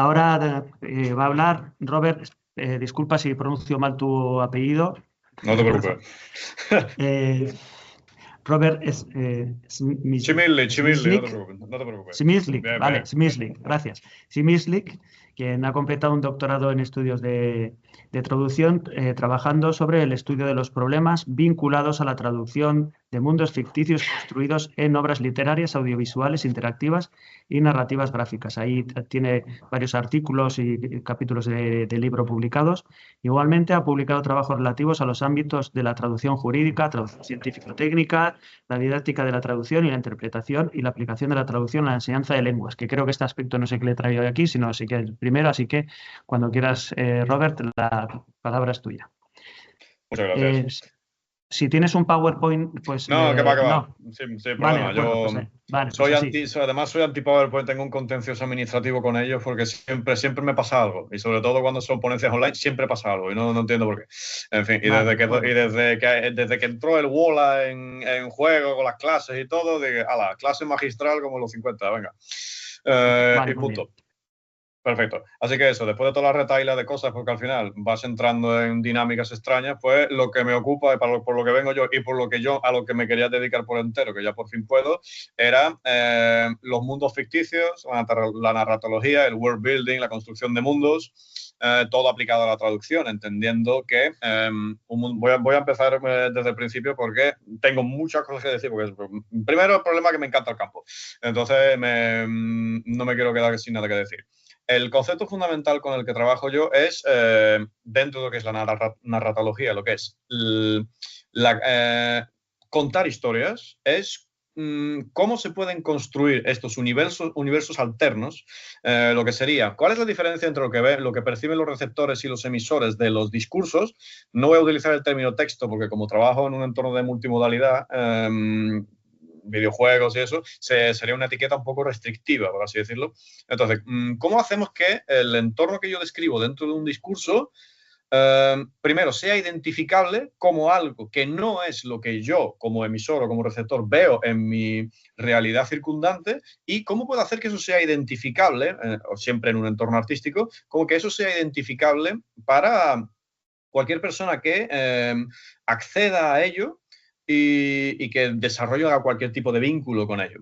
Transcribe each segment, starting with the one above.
ahora va a hablar Robert. Disculpa si pronuncio mal tu apellido. No te preocupes. Robert Chimilli, no te preocupes. Smyslik, Bien, vale, bien. Smyslik, gracias. Smyslik, quien ha completado un doctorado en estudios de traducción, trabajando sobre el estudio de los problemas vinculados a la traducción de mundos ficticios construidos en obras literarias, audiovisuales, interactivas y narrativas gráficas. Ahí tiene varios artículos y capítulos de libro publicados. Igualmente ha publicado trabajos relativos a los ámbitos de la traducción jurídica, traducción científico-técnica, la didáctica de la traducción y la interpretación y la aplicación de la traducción a la enseñanza de lenguas, que creo que este aspecto no sé qué le he traído aquí, sino así que el primero, así que cuando quieras, Robert, la palabra es tuya. Muchas gracias. Si tienes un PowerPoint, pues... No, que va. No. Sin Vale, problema. acuerdo, Además soy anti-PowerPoint, tengo un contencioso administrativo con ellos porque siempre me pasa algo. Y sobre todo cuando son ponencias online, siempre pasa algo. Y no entiendo por qué. En fin, desde que entró el Wola en juego con las clases y todo, de la clase magistral como los 50, venga. Vale, y punto. Perfecto. Así que eso, después de toda la retaila de cosas, porque al final vas entrando en dinámicas extrañas, pues lo que me ocupa, por lo que vengo yo y por lo que a lo que me quería dedicar por entero, que ya por fin puedo, era los mundos ficticios, la narratología, el world building, la construcción de mundos, todo aplicado a la traducción, entendiendo que voy a empezar desde el principio porque tengo muchas cosas que decir, porque primero el problema es que me encanta el campo, entonces no me quiero quedar sin nada que decir. El concepto fundamental con el que trabajo yo es, dentro de lo que es la narratología, lo que es contar historias, es cómo se pueden construir estos universos alternos, lo que sería, ¿cuál es la diferencia entre lo que perciben los receptores y los emisores de los discursos? No voy a utilizar el término texto porque como trabajo en un entorno de multimodalidad, videojuegos y eso, sería una etiqueta un poco restrictiva, por así decirlo. Entonces, ¿cómo hacemos que el entorno que yo describo dentro de un discurso primero sea identificable como algo que no es lo que yo como emisor o como receptor veo en mi realidad circundante, y cómo puedo hacer que eso sea identificable, o siempre en un entorno artístico, como que eso sea identificable para cualquier persona que acceda a ello y que desarrolle cualquier tipo de vínculo con ello.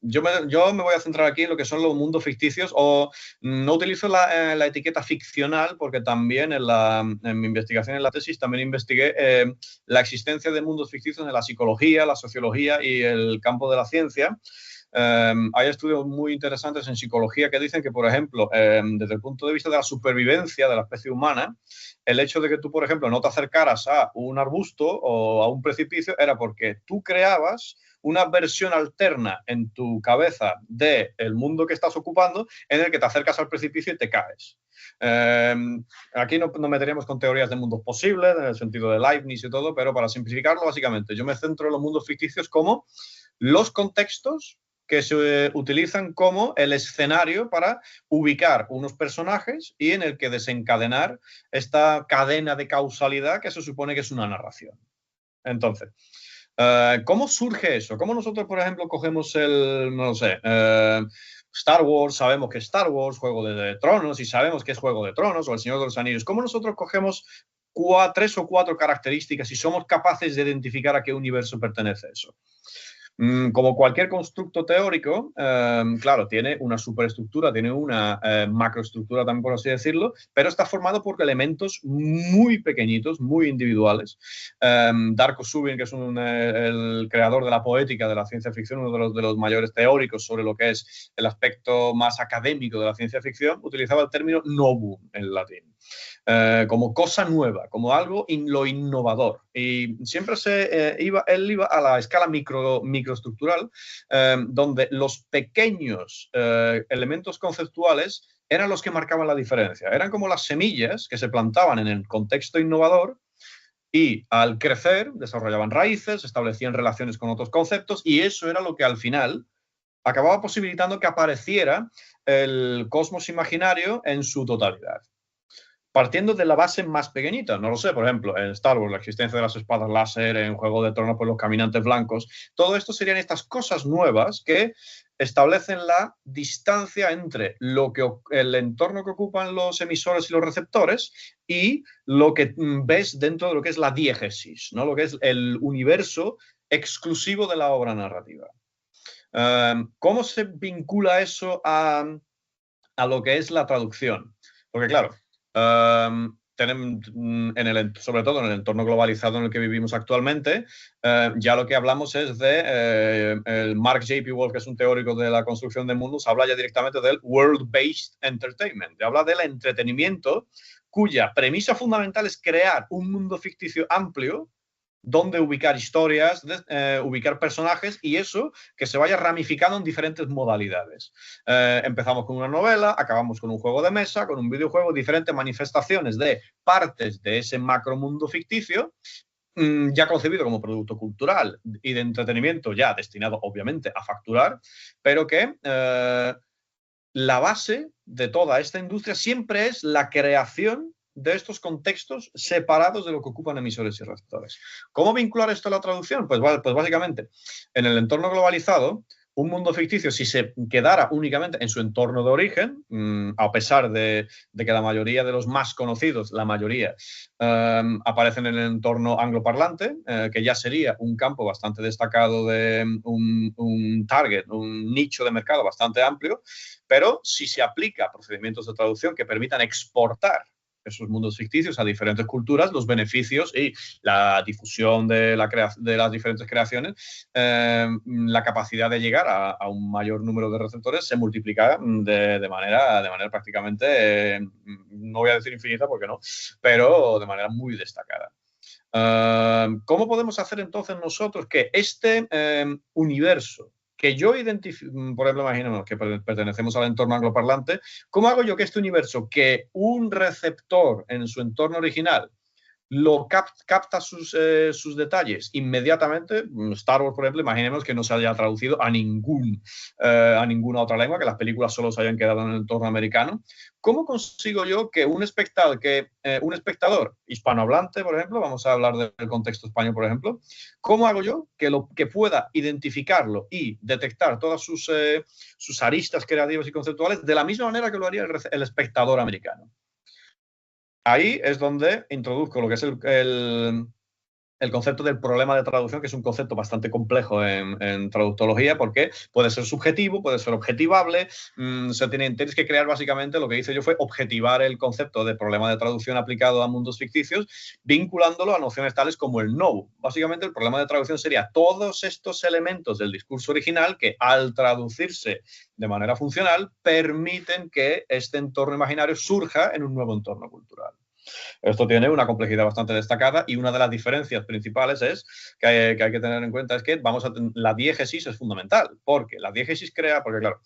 Yo me voy a centrar aquí en lo que son los mundos ficticios, o no utilizo la etiqueta ficcional porque también en mi investigación en la tesis también investigué la existencia de mundos ficticios en la psicología, la sociología y el campo de la ciencia. Hay estudios muy interesantes en psicología que dicen que, por ejemplo, desde el punto de vista de la supervivencia de la especie humana, el hecho de que tú, por ejemplo, no te acercaras a un arbusto o a un precipicio era porque tú creabas una versión alterna en tu cabeza del mundo que estás ocupando, en el que te acercas al precipicio y te caes. Aquí no meteríamos con teorías de mundos posibles, en el sentido de Leibniz y todo, pero para simplificarlo, básicamente, yo me centro en los mundos ficticios como los contextos que se utilizan como el escenario para ubicar unos personajes y en el que desencadenar esta cadena de causalidad que se supone que es una narración. Entonces, ¿cómo surge eso? ¿Cómo nosotros, por ejemplo, cogemos Star Wars, sabemos que es Star Wars, Juego de Tronos, y sabemos que es Juego de Tronos, o El Señor de los Anillos? ¿Cómo nosotros cogemos 3 o 4 características y somos capaces de identificar a qué universo pertenece eso? Como cualquier constructo teórico, claro, tiene una superestructura, tiene una macroestructura también, por así decirlo, pero está formado por elementos muy pequeñitos, muy individuales. Darko Subin, que es el creador de la poética de la ciencia ficción, uno de los mayores teóricos sobre lo que es el aspecto más académico de la ciencia ficción, utilizaba el término novum en latín. Como cosa nueva, como algo lo innovador. Y siempre él iba a la escala microestructural, donde los pequeños elementos conceptuales eran los que marcaban la diferencia. Eran como las semillas que se plantaban en el contexto innovador y al crecer desarrollaban raíces, establecían relaciones con otros conceptos, y eso era lo que al final acababa posibilitando que apareciera el cosmos imaginario en su totalidad. Partiendo de la base más pequeñita, no lo sé, por ejemplo, en Star Wars, la existencia de las espadas láser, en Juego de Tronos, pues los caminantes blancos, todo esto serían estas cosas nuevas que establecen la distancia entre el entorno que ocupan los emisores y los receptores y lo que ves dentro de lo que es la diégesis, ¿no? Lo que es el universo exclusivo de la obra narrativa. ¿Cómo se vincula eso a lo que es la traducción? Porque claro, sobre todo en el entorno globalizado en el que vivimos actualmente, ya lo que hablamos es de el Mark J.P. Wolf, que es un teórico de la construcción de mundos, habla ya directamente del world-based entertainment, habla del entretenimiento cuya premisa fundamental es crear un mundo ficticio amplio donde ubicar historias, ubicar personajes y eso que se vaya ramificando en diferentes modalidades. Empezamos con una novela, acabamos con un juego de mesa, con un videojuego, diferentes manifestaciones de partes de ese macromundo ficticio, ya concebido como producto cultural y de entretenimiento, ya destinado obviamente a facturar, pero que la base de toda esta industria siempre es la creación de estos contextos separados de lo que ocupan emisores y receptores. ¿Cómo vincular esto a la traducción? Pues básicamente, en el entorno globalizado, un mundo ficticio, si se quedara únicamente en su entorno de origen, a pesar de que la mayoría de los más conocidos, la mayoría, aparecen en el entorno angloparlante, que ya sería un campo bastante destacado de un target, un nicho de mercado bastante amplio, pero si se aplica procedimientos de traducción que permitan exportar esos mundos ficticios a diferentes culturas, los beneficios y la difusión de las diferentes creaciones, la capacidad de llegar a un mayor número de receptores se multiplica de manera prácticamente, no voy a decir infinita porque no, pero de manera muy destacada. ¿Cómo podemos hacer entonces nosotros que este universo que yo identifico, por ejemplo, imaginemos que pertenecemos al entorno angloparlante, ¿cómo hago yo que este universo, que un receptor en su entorno original lo capta sus detalles inmediatamente? Star Wars, por ejemplo, imaginemos que no se haya traducido a ninguna otra lengua, que las películas solo se hayan quedado en el entorno americano. ¿Cómo consigo yo que un espectador hispanohablante, por ejemplo, vamos a hablar del contexto español, por ejemplo, cómo hago yo que pueda identificarlo y detectar todas sus aristas creativas y conceptuales de la misma manera que lo haría el espectador americano? Ahí es donde introduzco lo que es el concepto del problema de traducción, que es un concepto bastante complejo en traductología, porque puede ser subjetivo, puede ser objetivable. Tienes que crear, básicamente, lo que hice yo fue objetivar el concepto de problema de traducción aplicado a mundos ficticios, vinculándolo a nociones tales como el no. Básicamente, el problema de traducción sería todos estos elementos del discurso original que, al traducirse de manera funcional, permiten que este entorno imaginario surja en un nuevo entorno cultural. Esto tiene una complejidad bastante destacada y una de las diferencias principales que hay que tener en cuenta es que la diégesis es fundamental, porque la diégesis porque claro,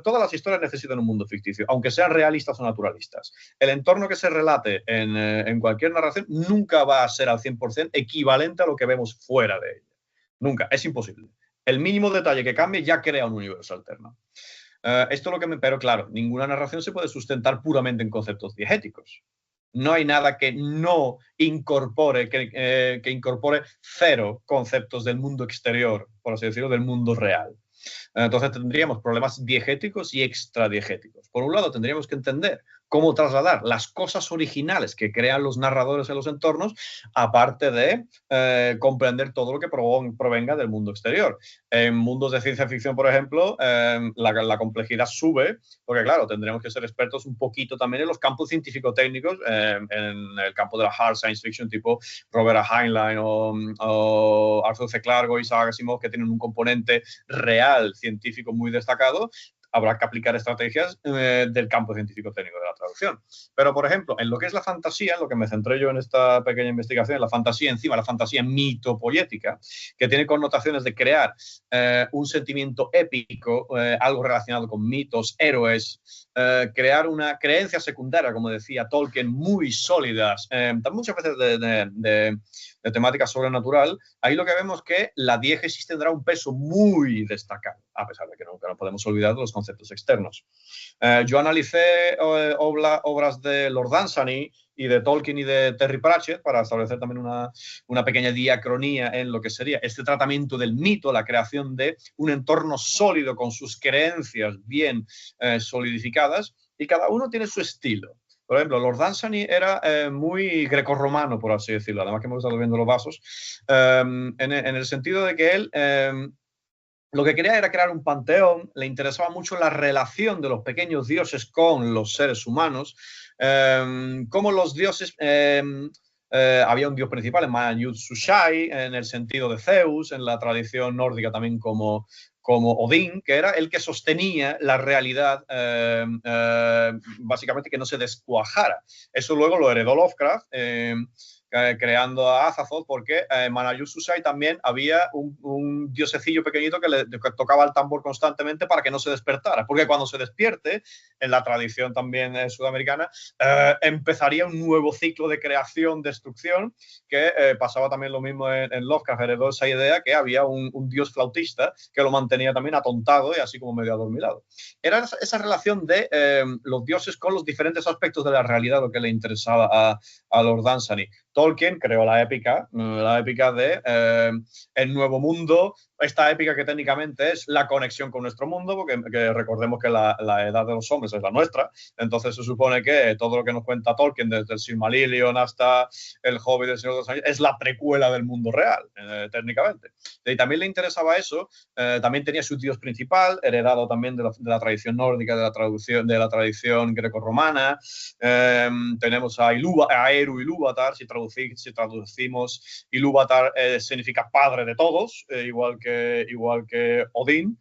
todas las historias necesitan un mundo ficticio, aunque sean realistas o naturalistas. El entorno que se relate en cualquier narración nunca va a ser al 100% equivalente a lo que vemos fuera de ella. Nunca, es imposible. El mínimo detalle que cambie ya crea un universo alterno. Pero claro, ninguna narración se puede sustentar puramente en conceptos diegéticos. No hay nada que no incorpore, que incorpore cero conceptos del mundo exterior, por así decirlo, del mundo real. Entonces tendríamos problemas diegéticos y extradiegéticos. Por un lado, tendríamos que entender cómo trasladar las cosas originales que crean los narradores en los entornos, aparte de comprender todo lo que provenga del mundo exterior. En mundos de ciencia ficción, por ejemplo, la complejidad sube, porque claro, tendremos que ser expertos un poquito también en los campos científico-técnicos, en el campo de la hard science fiction, tipo Robert Heinlein o Arthur C. Clarke o Isaac Asimov, que tienen un componente real científico muy destacado. Habrá que aplicar estrategias del campo científico-técnico de la traducción. Pero, por ejemplo, en lo que es la fantasía, en lo que me centré yo en esta pequeña investigación, la fantasía mitopoética, que tiene connotaciones de crear un sentimiento épico, algo relacionado con mitos, héroes, crear una creencia secundaria, como decía Tolkien, muy sólidas, muchas veces de temática sobrenatural, ahí lo que vemos es que la diégesis tendrá un peso muy destacado, a pesar de que nunca nos podemos olvidar de los conceptos externos. Yo analicé obras de Lord Dunsany y de Tolkien y de Terry Pratchett para establecer también una pequeña diacronía en lo que sería este tratamiento del mito, la creación de un entorno sólido con sus creencias bien solidificadas, y cada uno tiene su estilo. Por ejemplo, Lord Dunsany era muy grecorromano, por así decirlo, además que hemos estado viendo los vasos, en el sentido de que él lo que quería era crear un panteón, le interesaba mucho la relación de los pequeños dioses con los seres humanos, como los dioses... había un dios principal en Manjut Sushai, en el sentido de Zeus, en la tradición nórdica también como Odín, que era el que sostenía la realidad, básicamente que no se descuajara. Eso luego lo heredó Lovecraft, creando a Azathoth, porque en Manjut Sushai también había un diosecillo pequeñito que tocaba el tambor constantemente para que no se despertara, porque cuando se despierte, en la tradición también sudamericana, empezaría un nuevo ciclo de creación, destrucción, que pasaba también lo mismo en Lovecraft, heredó esa idea que había un dios flautista que lo mantenía también atontado y así como medio adormilado. Era esa relación de los dioses con los diferentes aspectos de la realidad lo que le interesaba a Lord Dunsany. Tolkien creó la épica de El Nuevo Mundo, esta épica que técnicamente es la conexión con nuestro mundo, porque recordemos que la edad de los hombres es la nuestra, entonces se supone que todo lo que nos cuenta Tolkien, desde el Silmarillion hasta el Hobbit del Señor de los Anillos, es la precuela del mundo real, técnicamente. Y también le interesaba eso, también tenía su dios principal, heredado también de la tradición nórdica, de la tradición grecorromana. Tenemos a Eru Ilúvatar, si traducimos Ilúvatar significa padre de todos, igual que Odín.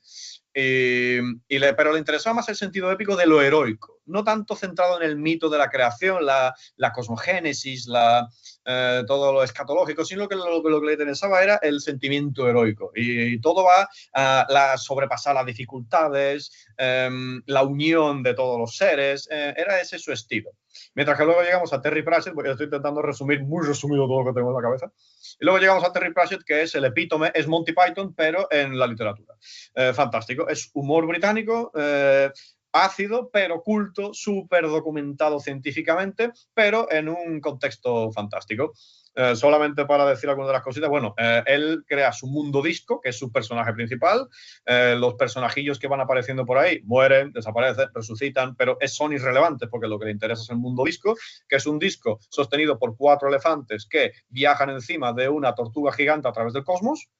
Pero le interesaba más el sentido épico de lo heroico, no tanto centrado en el mito de la creación, la cosmogénesis, todo lo escatológico, sino que lo que le interesaba era el sentimiento heroico. Y todo va a sobrepasar las dificultades, la unión de todos los seres, era ese su estilo. Mientras que luego llegamos a Terry Pratchett, porque estoy intentando resumir, muy resumido todo lo que tengo en la cabeza, y luego llegamos a Terry Pratchett, que es el epítome, es Monty Python, pero en la literatura. Fantástico, es humor británico, ácido, pero culto, súper documentado científicamente, pero en un contexto fantástico. Solamente para decir algunas de las cositas, bueno, él crea su mundo disco, que es su personaje principal. Los personajillos que van apareciendo por ahí mueren, desaparecen, resucitan, pero son irrelevantes porque lo que le interesa es el mundo disco, que es un disco sostenido por 4 elefantes que viajan encima de una tortuga gigante a través del cosmos.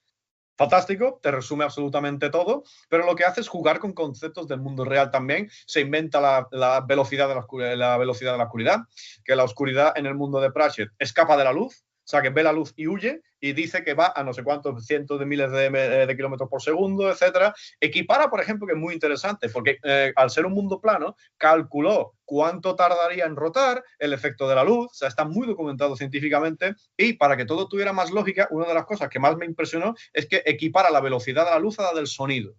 Fantástico, te resume absolutamente todo, pero lo que hace es jugar con conceptos del mundo real también. Se inventa la velocidad de la oscuridad, que la oscuridad en el mundo de Pratchett escapa de la luz, o sea, que ve la luz y huye, y dice que va a no sé cuántos cientos de miles de kilómetros por segundo, etcétera. Equipara, por ejemplo, que es muy interesante, porque al ser un mundo plano, calculó cuánto tardaría en rotar el efecto de la luz, o sea, está muy documentado científicamente, y para que todo tuviera más lógica, una de las cosas que más me impresionó es que equipara la velocidad de la luz a la del sonido,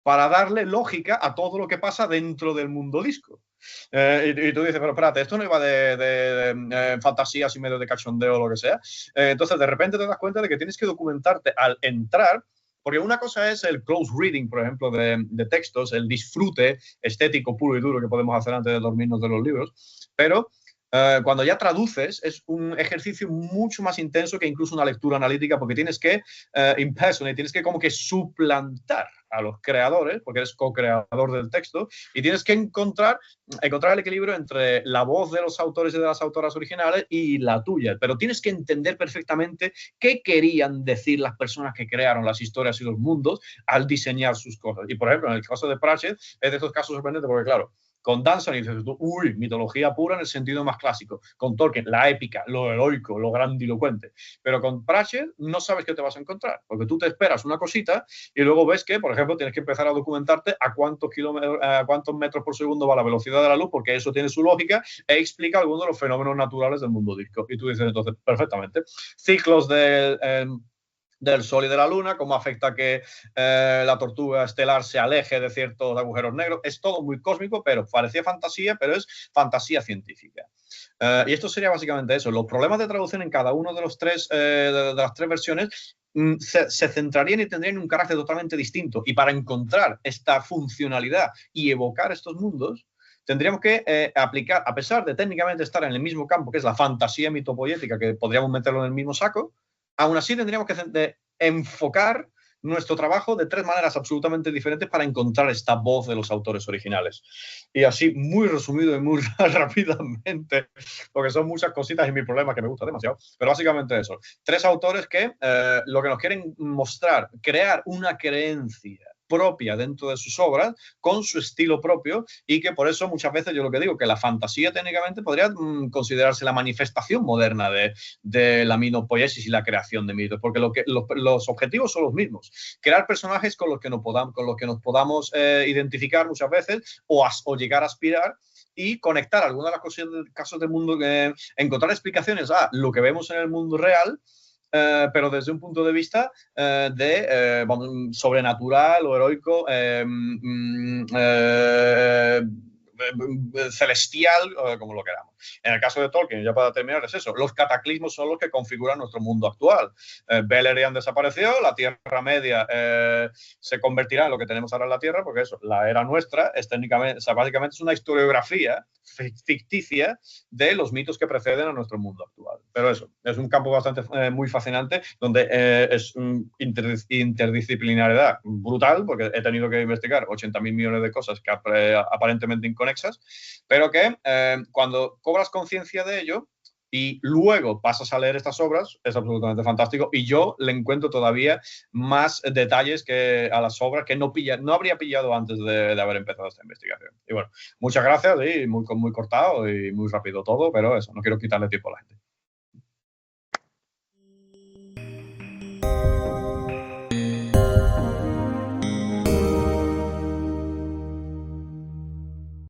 para darle lógica a todo lo que pasa dentro del mundo disco. Y tú dices, pero espérate, esto no iba de fantasías y medio de cachondeo o lo que sea. Entonces, de repente te das cuenta de que tienes que documentarte al entrar, porque una cosa es el close reading, por ejemplo, de textos, el disfrute estético puro y duro que podemos hacer antes de dormirnos de los libros, pero cuando ya traduces es un ejercicio mucho más intenso que incluso una lectura analítica, porque tienes que impersonate, tienes que como que suplantar a los creadores, porque eres co-creador del texto, y tienes que encontrar el equilibrio entre la voz de los autores y de las autoras originales y la tuya, pero tienes que entender perfectamente qué querían decir las personas que crearon las historias y los mundos al diseñar sus cosas. Y por ejemplo, en el caso de Pratchett es de estos casos sorprendentes porque, claro, con Dunsany dices tú, uy, mitología pura en el sentido más clásico. Con Tolkien, la épica, lo heroico, lo grandilocuente. Pero con Pratchett no sabes qué te vas a encontrar, porque tú te esperas una cosita y luego ves que, por ejemplo, tienes que empezar a documentarte a cuántos metros por segundo va la velocidad de la luz, porque eso tiene su lógica, e explica algunos de los fenómenos naturales del mundo disco. Y tú dices entonces, perfectamente, ciclos de del Sol y de la Luna, cómo afecta que la tortuga estelar se aleje de ciertos agujeros negros. Es todo muy cósmico, pero parecía fantasía, pero es fantasía científica. Y esto sería básicamente eso. Los problemas de traducción en cada uno de los de las tres versiones se centrarían y tendrían un carácter totalmente distinto. Y para encontrar esta funcionalidad y evocar estos mundos, tendríamos que aplicar, a pesar de técnicamente estar en el mismo campo, que es la fantasía mitopoética, que podríamos meterlo en el mismo saco, aún así tendríamos que enfocar nuestro trabajo de tres maneras absolutamente diferentes para encontrar esta voz de los autores originales. Y así, muy resumido y muy rápidamente, porque son muchas cositas y mi problema que me gusta demasiado, pero básicamente eso. Tres autores que lo que nos quieren mostrar, crear una creencia propia dentro de sus obras, con su estilo propio, y que por eso muchas veces yo lo que digo, que la fantasía técnicamente podría considerarse la manifestación moderna de la mitopoiesis y la creación de mitos, porque los objetivos son los mismos. Crear personajes con los que nos podamos identificar muchas veces o llegar a aspirar, y conectar algunas de las casos del mundo, encontrar explicaciones a lo que vemos en el mundo real, pero desde un punto de vista sobrenatural o heroico, celestial, como lo queramos. En el caso de Tolkien, ya para terminar, es eso. Los cataclismos son los que configuran nuestro mundo actual. Beleriand desapareció, la Tierra Media se convertirá en lo que tenemos ahora en la Tierra, porque eso, la era nuestra, es técnicamente, o sea, básicamente es una historiografía ficticia de los mitos que preceden a nuestro mundo actual. Pero eso, es un campo bastante muy fascinante, donde es interdisciplinariedad brutal, porque he tenido que investigar 80.000 millones de cosas que aparentemente inconexas, pero que cuando cobras conciencia de ello y luego pasas a leer estas obras, es absolutamente fantástico, y yo le encuentro todavía más detalles que a las obras que no habría pillado antes de haber empezado esta investigación. Y bueno, muchas gracias, y muy cortado y muy rápido todo, pero eso, no quiero quitarle tiempo a la gente.